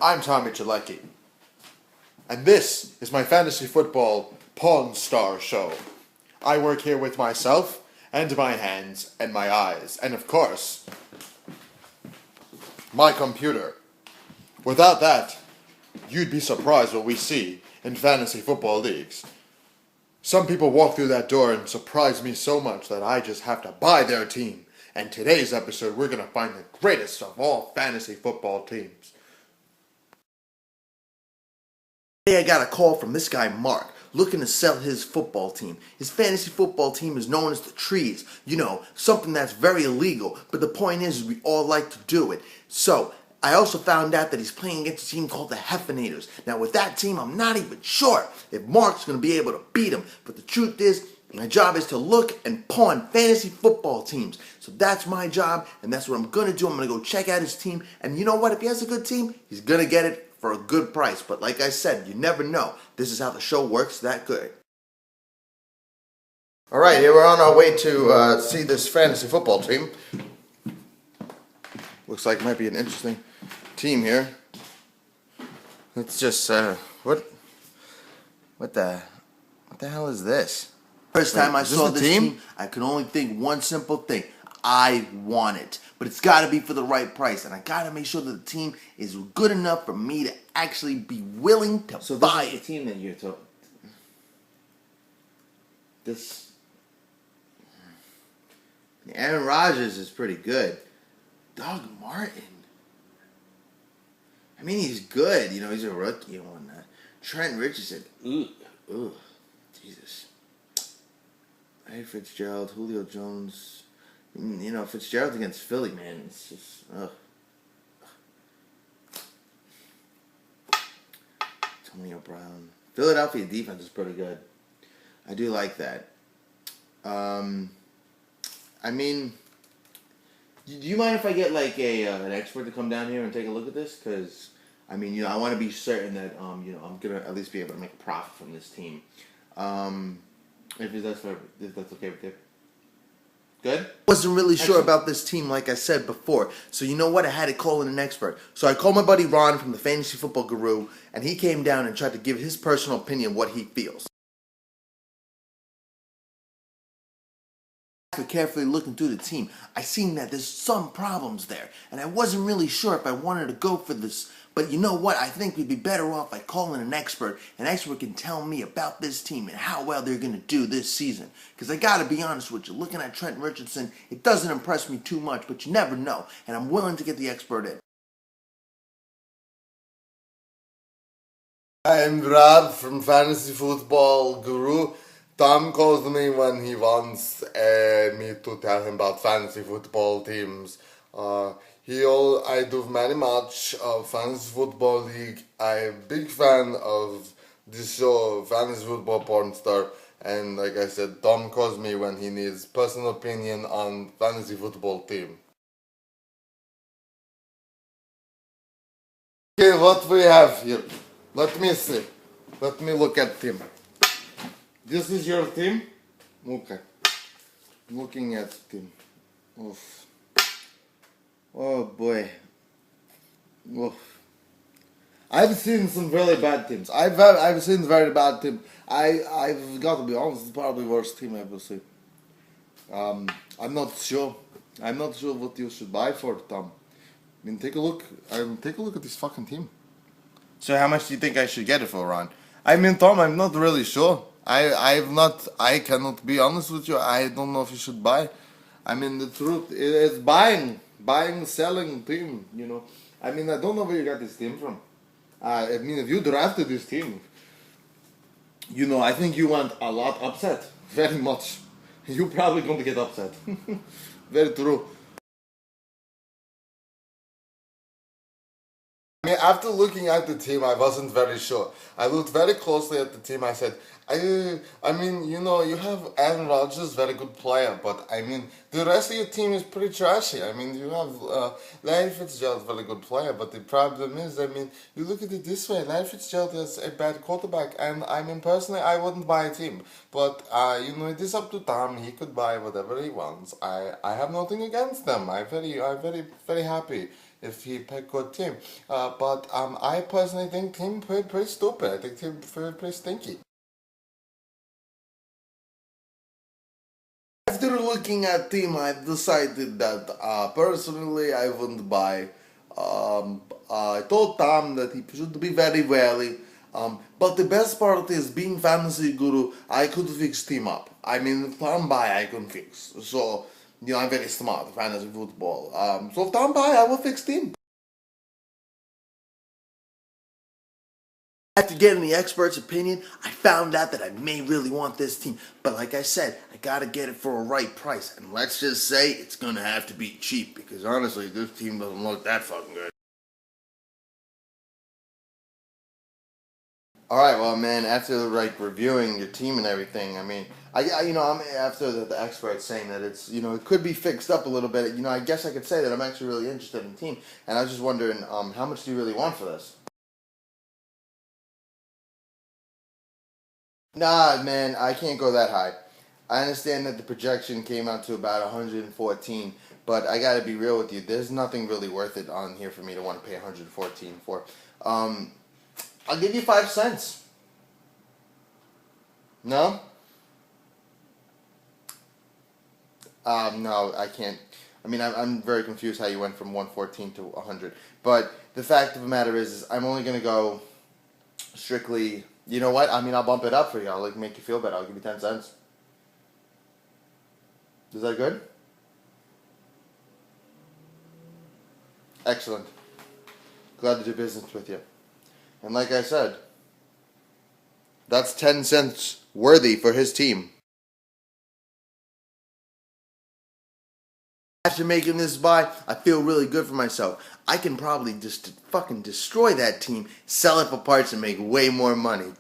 I'm Tommy Chalecki, and this is my fantasy football Pawn Star show. I work here with myself, and my hands, and my eyes, and of course, my computer. Without that, you'd be surprised what we see in fantasy football leagues. Some people walk through that door and surprise me so much that I just have to buy their team. And today's episode, we're going to find the greatest of all fantasy football teams. Today I got a call from this guy Marc, looking to sell his football team. His fantasy football team is known as the Trees. You know, something that's very illegal, but the point is we all like to do it. So, I also found out that he's playing against a team called the Heffenators. Now with that team, I'm not even sure if Marc's going to be able to beat him. But the truth is, my job is to look and pawn fantasy football teams. So that's my job, and that's what I'm going to do. I'm going to go check out his team. And you know what? If he has a good team, he's going to get it for a good price. But like I said, you never know. This is how the show works that good. Alright, here we're on our way to see this fantasy football team. Looks like it might be an interesting team here. Let's just, what the hell is this? First time I saw this team, I could only think one simple thing. I want it. But it's got to be for the right price. And I got to make sure that the team is good enough for me to actually be willing to buy it. The team that you're talking. Aaron Rodgers is pretty good. Doug Martin. I mean, he's good. You know, he's a rookie and whatnot. Trent Richardson. Ugh. Jesus. Hey, Fitzgerald, Julio Jones. You know, Fitzgerald against Philly, man. It's just, Antonio Brown. Philadelphia defense is pretty good. I do like that. I mean, do you mind if I get like an expert to come down here and take a look at this? Because I mean, you know, I want to be certain that you know, I'm gonna at least be able to make a profit from this team. If that's okay with you. Good? Wasn't really sure about this team like I said before. So you know what? I had to call in an expert. So I called my buddy Ron from the Fantasy Football Guru, and he came down and tried to give his personal opinion what he feels. After carefully looking through the team, I seen that there's some problems there, and I wasn't really sure if I wanted to go for this. But you know what? I think we'd be better off by calling an expert. An expert can tell me about this team and how well they're going to do this season. Because I got to be honest with you, looking at Trent Richardson, it doesn't impress me too much, but you never know, and I'm willing to get the expert in. I'm Rob from Fantasy Football Guru. Tom calls me when he wants me to tell him about fantasy football teams. I do many much of fantasy football league. I'm a big fan of this show, Fantasy Football Porn Star. And like I said, Tom calls me when he needs personal opinion on fantasy football team. Okay, what we have here? Let me see. Let me look at team. This is your team? Okay. Looking at team. Oof. Oh boy. Oof. I've seen some really bad teams. I've seen very bad teams. I've got to be honest, it's probably the worst team I've ever seen. I'm not sure. I'm not sure what you should buy for it, Tom. I mean, take a look. Take a look at this fucking team. So how much do you think I should get it for, Ron? I mean, Tom, I'm not really sure. I cannot be honest with you. I don't know if you should buy. I mean, the truth is buying, selling team, you know. I mean, I don't know where you got this team from. I mean, if you drafted this team, you know, I think you want a lot upset. Very much. You're probably going to get upset. Very true. I mean, after looking at the team, I wasn't very sure. I looked very closely at the team. I said, I mean, you know, you have Aaron Rodgers, very good player, but I mean, the rest of your team is pretty trashy. I mean, you have Larry Fitzgerald, very good player, but the problem is, I mean, you look at it this way: Larry Fitzgerald is a bad quarterback, and I mean, personally, I wouldn't buy a team. But you know, it is up to Tom. He could buy whatever he wants. I have nothing against them. I'm very happy if he pick good team. But I personally think team pretty stupid. I think team pretty stinky. After looking at team, I've decided that personally I wouldn't buy. I told Tom that he should be very wary. But the best part is being fantasy guru, I could fix team up. I mean, if Tom buy, I can fix. So, I'm very smart, fantasy football. So if Tom buy, I will fix team. After getting the expert's opinion, I found out that I may really want this team. But like I said, I gotta get it for a right price. And let's just say it's gonna have to be cheap. Because honestly, this team doesn't look that fucking good. All right, well, man. After like reviewing your team and everything, I mean, I'm after the experts saying that it's it could be fixed up a little bit. I guess I could say that I'm actually really interested in the team, and I was just wondering, how much do you really want for this? Nah, man, I can't go that high. I understand that the projection came out to about 114, but I gotta be real with you. There's nothing really worth it on here for me to want to pay 114 for. I'll give you 5 cents. No? No, I can't. I mean, I'm very confused how you went from 114 to 100. But the fact of the matter is I'm only gonna go strictly. You know what? I mean, I'll bump it up for you. I'll make you feel better. I'll give you 10 cents. Is that good? Excellent. Glad to do business with you. And like I said, that's 10 cents worthy for his team. After making this buy, I feel really good for myself. I can probably just fucking destroy that team, sell it for parts, and make way more money.